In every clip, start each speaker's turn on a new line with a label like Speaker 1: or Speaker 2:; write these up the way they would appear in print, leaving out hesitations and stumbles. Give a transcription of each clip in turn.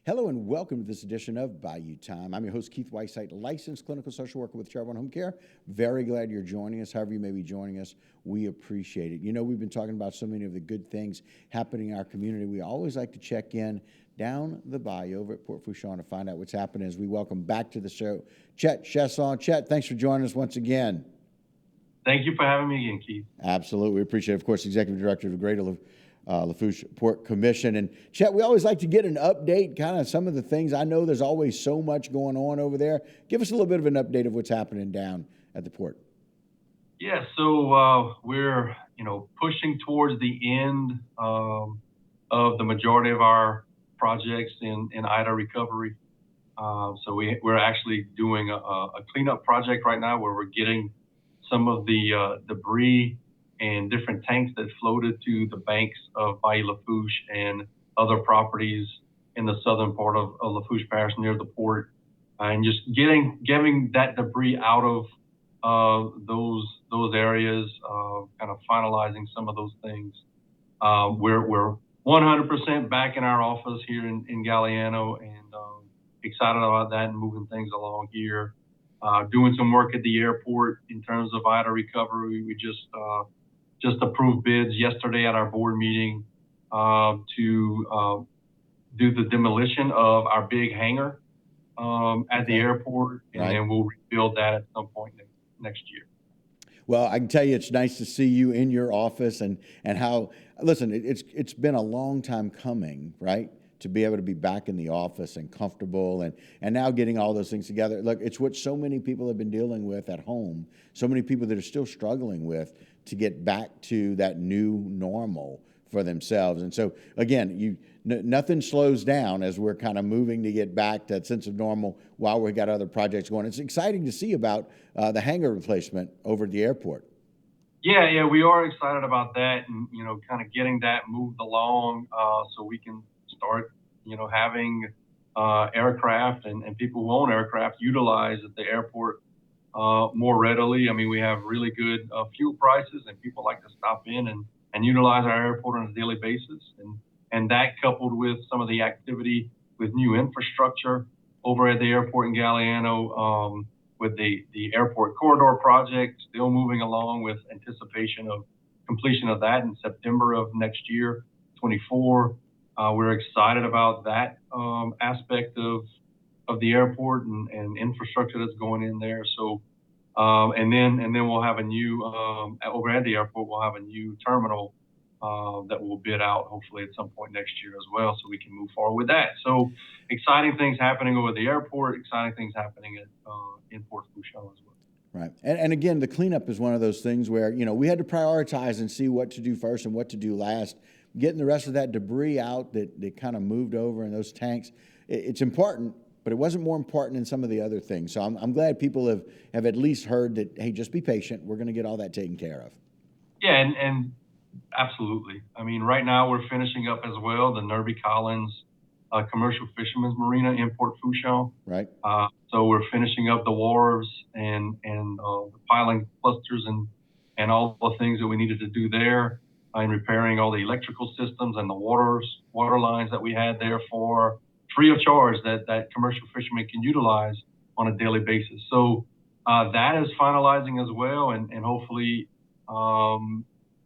Speaker 1: Hello and welcome to this edition of Bayou Time. I'm your host, Keith Whiteside, licensed clinical social worker with Chaisson Home Care. Very glad you're joining us. However you may be joining us, we appreciate it. You know, we've been talking about so many of the good things happening in our community. We always like to check in down the bayou over at Port Fourchon to find out what's happening as we welcome back to the show Chett, Chaisson. Chett, thanks for joining us once again.
Speaker 2: Thank you for having me again, Keith.
Speaker 1: Absolutely. We appreciate it. Of course, Executive Director of the Greater Lafourche Port Commission. And Chett, we always like to get an update, kind of some of the things. I know there's always so much going on over there. Give us a little bit of an update of what's happening down at the port.
Speaker 2: Yeah, so we're pushing towards the end of the majority of our projects in Ida recovery. So we're actually doing a cleanup project right now where we're getting some of the debris and different tanks that floated to the banks of Bayou Lafourche and other properties in the southern part of Lafourche Parish near the port, and just getting that debris out of those areas, kind of finalizing some of those things. We're 100% back in our office here in Galliano, and excited about that and moving things along here. Doing some work at the airport in terms of Ida recovery. We just approved bids yesterday at our board meeting to do the demolition of our big hangar at the airport, and then we'll rebuild that at some point next year.
Speaker 1: Well, I can tell you it's nice to see you in your office and how, listen, it's been a long time coming, right? To be able to be back in the office and comfortable and now getting all those things together. Look, it's what so many people have been dealing with at home, so many people that are still struggling with to get back to that new normal for themselves. And so, again, nothing slows down as we're kind of moving to get back to that sense of normal while we've got other projects going. It's exciting to see about the hangar replacement over at the airport.
Speaker 2: Yeah, we are excited about that, and kind of getting that moved along so we can start, having aircraft and people who own aircraft utilize at the airport more readily. I mean, we have really good fuel prices, and people like to stop in and utilize our airport on a daily basis. And that, coupled with some of the activity with new infrastructure over at the airport in Galliano, with the airport corridor project still moving along with anticipation of completion of that in September of next year, 24. We're excited about that aspect of the airport and infrastructure that's going in there. So, and then we'll have a new over at the airport. We'll have a new terminal that we'll bid out hopefully at some point next year as well, so we can move forward with that. So, exciting things happening over the airport. Exciting things happening in Port Fourchon as well.
Speaker 1: Right. And again, the cleanup is one of those things where, we had to prioritize and see what to do first and what to do last. Getting the rest of that debris out that kind of moved over in those tanks, it's important, but it wasn't more important than some of the other things. So I'm glad people have at least heard that, hey, just be patient. We're going to get all that taken care of.
Speaker 2: Yeah, and absolutely. I mean, right now we're finishing up as well the Nerby Collins Commercial Fishermen's Marina in Port Fourchon.
Speaker 1: Right.
Speaker 2: So we're finishing up the wharves and the piling clusters and all the things that we needed to do there, and repairing all the electrical systems and the water lines that we had there for free of charge that commercial fishermen can utilize on a daily basis. So that is finalizing as well, and hopefully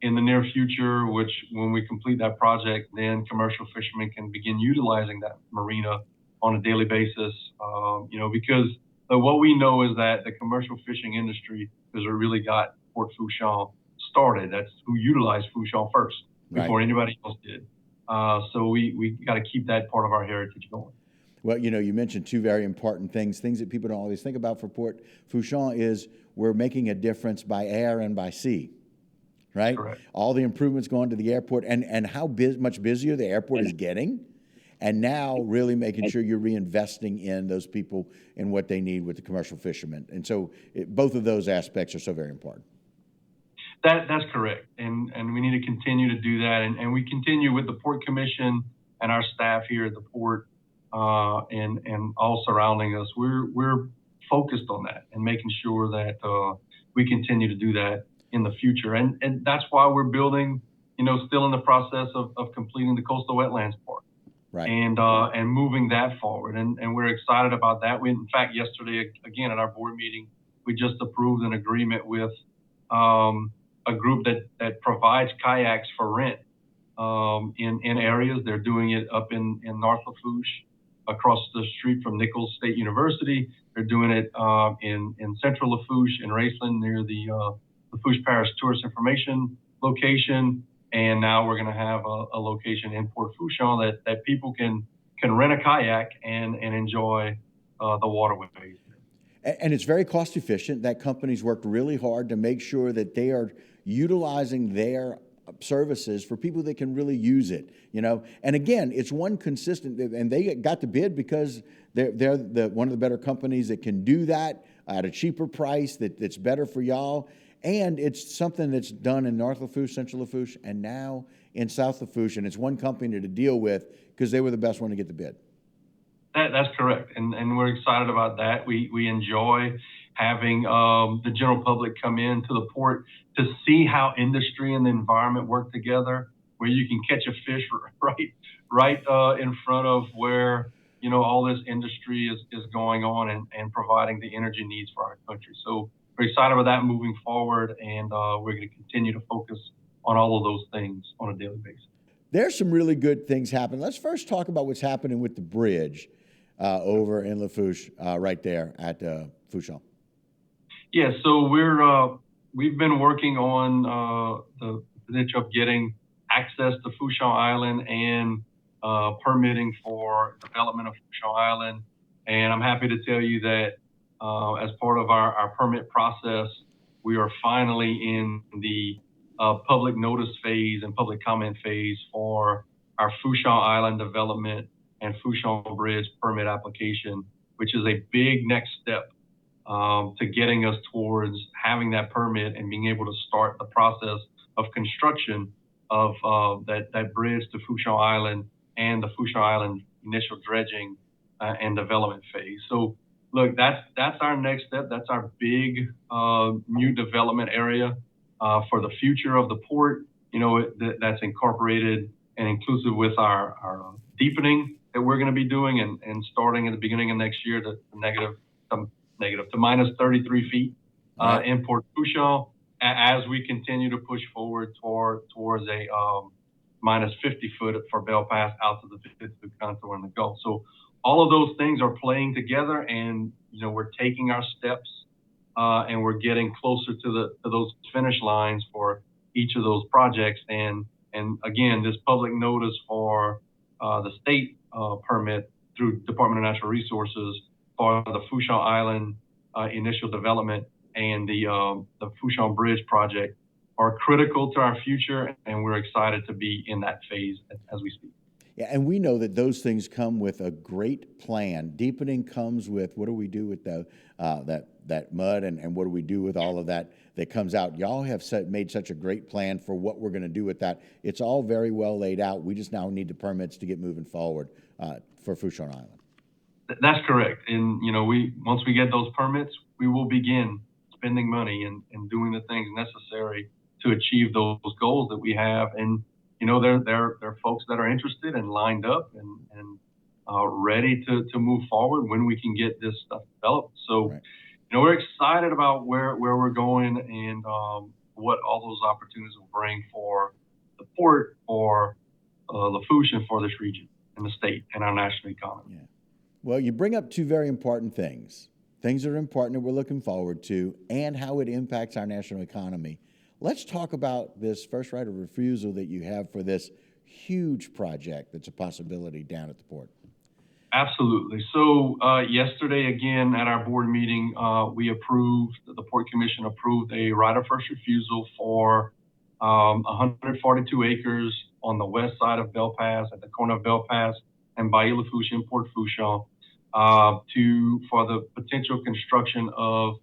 Speaker 2: in the near future, which when we complete that project, then commercial fishermen can begin utilizing that marina on a daily basis. Because what we know is that the commercial fishing industry has really got Port Fourchon started. That's who utilized Fourchon first before anybody else did. So we got to keep that part of our heritage going.
Speaker 1: Well, you mentioned two very important things that people don't always think about for Port Fourchon is we're making a difference by air and by sea, right?
Speaker 2: Correct.
Speaker 1: All the improvements going to the airport and how much busier the airport is getting, and now really making sure you're reinvesting in those people and what they need with the commercial fishermen. And so both of those aspects are so very important.
Speaker 2: That's correct, and we need to continue to do that, and we continue with the Port Commission and our staff here at the port and all surrounding us. We're focused on that and making sure that we continue to do that in the future, and that's why we're building, still in the process of completing the coastal wetlands part.
Speaker 1: Right.
Speaker 2: and moving that forward. And we're excited about that. We, in fact, yesterday, again, at our board meeting, we just approved an agreement with a group that provides kayaks for rent in areas. They're doing it up in North Lafourche, across the street from Nichols State University. They're doing it in Central Lafourche in Raceland near the Lafourche Parish Tourist Information location. And now we're going to have a location in Port Fourchon that people can rent a kayak and enjoy the waterways.
Speaker 1: And it's very cost efficient. That company's worked really hard to make sure that they are utilizing their services for people that can really use it, you know. And again, it's one consistent, and they got the bid because they're one of the better companies that can do that at a cheaper price that's better for y'all. And it's something that's done in North Lafourche, Central Lafourche, and now in South Lafourche. And it's one company to deal with because they were the best one to get the bid.
Speaker 2: That's correct, and we're excited about that. We enjoy having the general public come into the port to see how industry and the environment work together, where you can catch a fish right in front of where all this industry is going on and providing the energy needs for our country. So we're excited about that moving forward, and we're going to continue to focus on all of those things on a daily basis.
Speaker 1: There's some really good things happening. Let's first talk about what's happening with the bridge over in Lafourche, right there at Fourchon.
Speaker 2: Yeah, so we've been working on the potential of getting access to Fourchon Island and permitting for development of Fourchon Island. And I'm happy to tell you that as part of our permit process, we are finally in the public notice phase and public comment phase for our Fourchon Island development and Fourchon Bridge permit application, which is a big next step to getting us towards having that permit and being able to start the process of construction of that bridge to Fourchon Island and the Fourchon Island initial dredging and development phase. So look, that's our next step. That's our big new development area for the future of the port. That's incorporated and inclusive with our deepening that we're going to be doing and starting at the beginning of next year to minus 33 feet in Port Fourchon as we continue to push forward towards a minus 50 foot for Belle Pass out to the Pacific contour and the Gulf. So all of those things are playing together, and we're taking our steps and we're getting closer to those finish lines for each of those projects. And again, this public notice for the state permit through Department of Natural Resources for the Fourchon Island initial development and the Fourchon Bridge project are critical to our future, and we're excited to be in that phase as we speak.
Speaker 1: Yeah, and we know that those things come with a great plan. Deepening comes with what do we do with that mud, and what do we do with all of that comes out. Y'all have made such a great plan for what we're going to do with that. It's all very well laid out. We just now need the permits to get moving forward for Fourchon Island.
Speaker 2: That's correct. And once we get those permits, we will begin spending money and doing the things necessary to achieve those goals that we have. And there are folks that are interested and lined up and ready to move forward when we can get this stuff developed. So,
Speaker 1: right.
Speaker 2: We're excited about where we're going and what all those opportunities will bring for the port, for Lafourche, and for this region and the state and our national economy.
Speaker 1: Yeah. Well, you bring up two very important things that are important that we're looking forward to, and how it impacts our national economy. Let's talk about this first right of refusal that you have for this huge project that's a possibility down at the port.
Speaker 2: Absolutely. So yesterday, again, at our board meeting, the Port Commission approved a right of first refusal for 142 acres on the west side of Belle Pass, at the corner of Belle Pass and Bayou Lafourche in Port Fourchon, for the potential construction of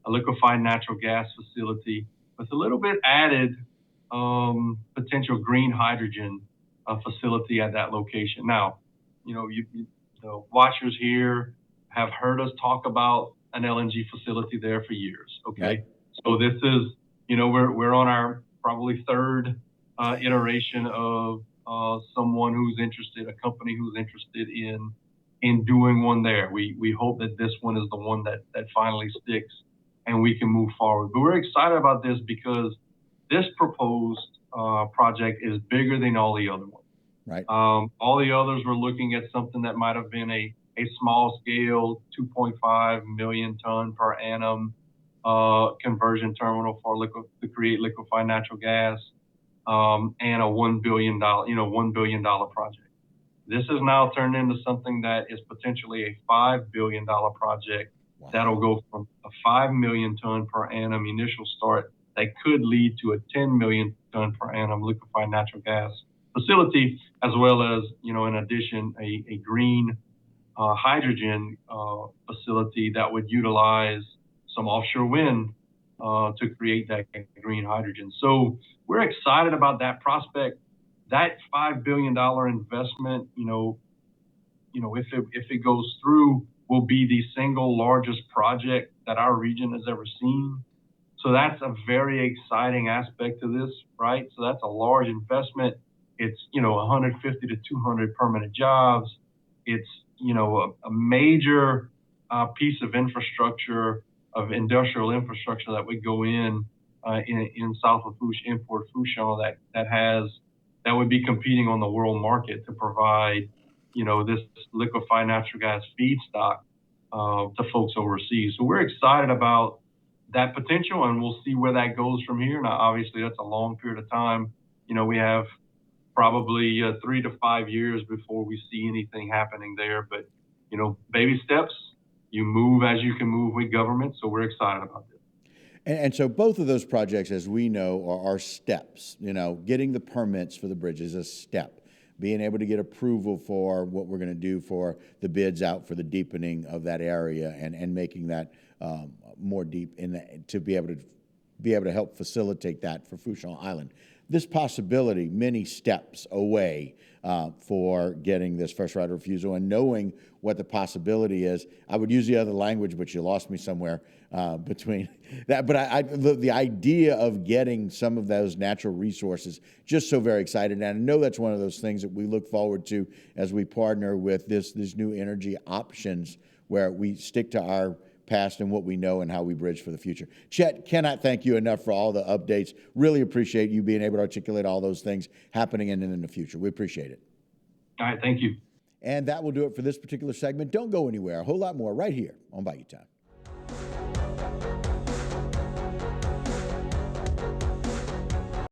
Speaker 2: a liquefied natural gas facility with a little bit added potential green hydrogen facility at that location. Now, the watchers here have heard us talk about an LNG facility there for years. Okay,
Speaker 1: right.
Speaker 2: So this is, we're on our probably third iteration of someone who's interested, a company who's interested in doing one there. We hope that this one is the one that finally sticks and we can move forward. But we're excited about this because this proposed project is bigger than all the other ones.
Speaker 1: Right.
Speaker 2: All the others were looking at something that might have been a small scale 2.5 million ton per annum conversion terminal to create liquefied natural gas, and a $1 billion, $1 billion project. This has now turned into something that is potentially a $5 billion project. Wow. That'll go from a 5 million ton per annum initial start that could lead to a 10 million ton per annum liquefied natural gas facility, as well as, in addition, a green hydrogen facility that would utilize some offshore wind to create that green hydrogen. So we're excited about that prospect. That $5 billion investment, if it goes through, will be the single largest project that our region has ever seen. So that's a very exciting aspect of this, right? So that's a large investment. It's, 150 to 200 permanent jobs. It's, a major piece of infrastructure, of industrial infrastructure that would go in South Lafourche, import Fouchon that would be competing on the world market to provide, this liquefied natural gas feedstock to folks overseas. So we're excited about that potential, and we'll see where that goes from here. Now, obviously, that's a long period of time. We have probably 3 to 5 years before we see anything happening there. But, baby steps, you move as you can move with government. So we're excited about this.
Speaker 1: And so both of those projects, as we know, are steps. Getting the permits for the bridge is a step. Being able to get approval for what we're going to do for the bids out for the deepening of that area and making that more deep to be able to help facilitate that for Fouchon Island. This possibility, many steps away for getting this first right of refusal and knowing what the possibility is. I would use the other language, but you lost me somewhere between that. But the idea of getting some of those natural resources, just so very excited. And I know that's one of those things that we look forward to as we partner with these new energy options where we stick to our past and what we know and how we bridge for the future. Chett, cannot thank you enough for all the updates. Really appreciate you being able to articulate all those things happening and in the future. We appreciate it.
Speaker 2: All right, thank you.
Speaker 1: And that will do it for this particular segment. Don't go anywhere. A whole lot more right here on Bayou Time.